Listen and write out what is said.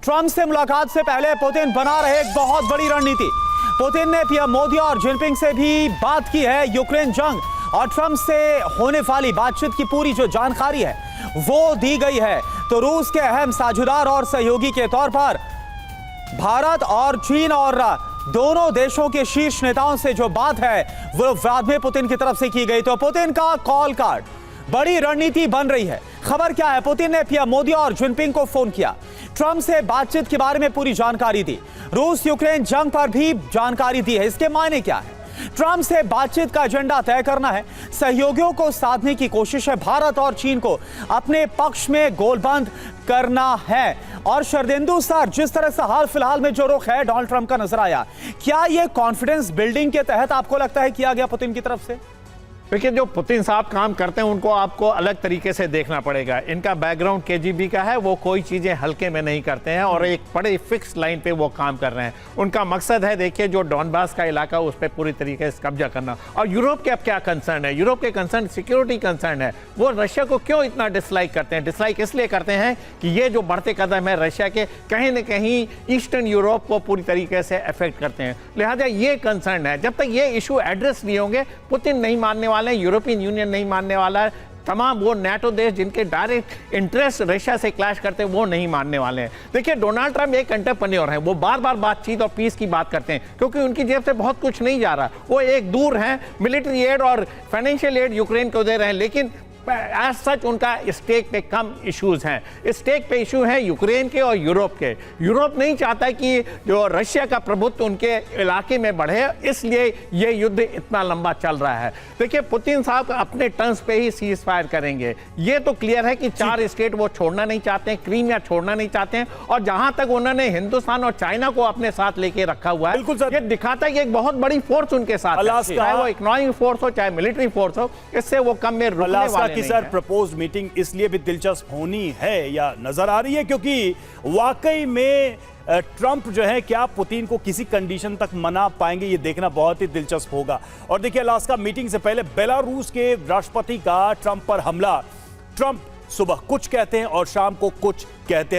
Trump से मुलाकात से पहले पुतिन बना रहे एक बहुत बड़ी रणनीति। पुतिन ने पीएम मोदी और जिनपिंग से भी बात की है। यूक्रेन जंग और ट्रंप से होने वाली बातचीत की पूरी जो जानकारी है वो दी गई है। तो रूस के अहम साझेदार और सहयोगी के तौर पर भारत और चीन और दोनों देशों के शीर्ष नेताओं से जो बात है वो व्लादिमीर पुतिन की तरफ से की गई। तो पुतिन का कॉल कार्ड, बड़ी रणनीति बन रही है। खबर क्या है? पुतिन ने पीएम मोदी और जिनपिंग को फोन किया, ट्रंप से बातचीत के बारे में पूरी जानकारी दी, रूस यूक्रेन जंग पर भी जानकारी दी है। इसके मायने क्या है? ट्रंप से बातचीत का एजेंडा तय करना है, सहयोगियों को साधने की कोशिश है, भारत और चीन को अपने पक्ष में गोलबंद करना है। और शरदेंदु सर, जिस तरह से हाल फिलहाल में जो रुख है डोनाल्ड ट्रंप का नजर आया, क्या यह कॉन्फिडेंस बिल्डिंग के तहत आपको लगता है किया गया पुतिन की तरफ से? देखिए, जो पुतिन साहब काम करते हैं उनको आपको अलग तरीके से देखना पड़ेगा। इनका बैकग्राउंड केजीबी का है, वो कोई चीज़ें हल्के में नहीं करते हैं और एक बड़े फिक्स लाइन पे वो काम कर रहे हैं। उनका मकसद है, देखिए, जो डॉनबास का इलाका उस पर पूरी तरीके से कब्जा करना। और यूरोप के अब क्या कंसर्न है? यूरोप के कंसर्न सिक्योरिटी कंसर्न है। वो रशिया को क्यों इतना डिसलाइक करते हैं? डिसलाइक इसलिए करते हैं कि ये जो बढ़ते कदम है रशिया के, कहीं ना कहीं ईस्टर्न यूरोप को पूरी तरीके से अफेक्ट करते हैं। लिहाजा ये कंसर्न है। जब तक ये इशू एड्रेस नहीं होंगे, पुतिन नहीं मानने वाले, यूरोपियन यूनियन नहीं मानने वाला है, तमाम वो नाटो देश जिनके डायरेक्ट इंटरेस्ट रशिया से क्लैश करते हैं वो नहीं मानने वाले हैं। देखिए, डोनाल्ड ट्रंप एक एंटरप्रेन्योर हैं, वो बार बार बातचीत और पीस की बात करते हैं क्योंकि उनकी जेब से बहुत कुछ नहीं जा रहा। वो एक दूर हैं, मिलिट्री एड और फाइनेंशियल एड यूक्रेन को दे रहे हैं, लेकिन एज सच उनका स्टेक पे कम इश्यूज हैं। स्टेक पे इशू है यूक्रेन के और यूरोप के। यूरोप नहीं चाहता कि जो रशिया का प्रभुत्व उनके इलाके में बढ़े, इसलिए ये युद्ध इतना लंबा चल रहा है। देखिए, पुतिन साहब अपने टर्म्स पे ही सीज फायर करेंगे। ये तो क्लियर है कि 4 स्टेट वो छोड़ना नहीं चाहते हैं, क्रीमिया छोड़ना नहीं चाहते हैं। और जहां तक उन्होंने हिंदुस्तान और चाइना को अपने साथ लेके रखा हुआ है, ये दिखाता है कि एक बहुत बड़ी फोर्स उनके साथ है, चाहे वो इकोनॉमिक फोर्स हो चाहे मिलिट्री फोर्स हो, इससे वो कम में रुकने वाले कि सर प्रपोज मीटिंग इसलिए भी दिलचस्प होनी है या नजर आ रही है क्योंकि वाकई में ट्रंप जो है क्या पुतिन को किसी कंडीशन तक मना पाएंगे, ये देखना बहुत ही दिलचस्प होगा। और देखिए, अलास्का मीटिंग से पहले बेलारूस के राष्ट्रपति का ट्रंप पर हमला। ट्रंप सुबह कुछ कहते हैं और शाम को कुछ कहते हैं।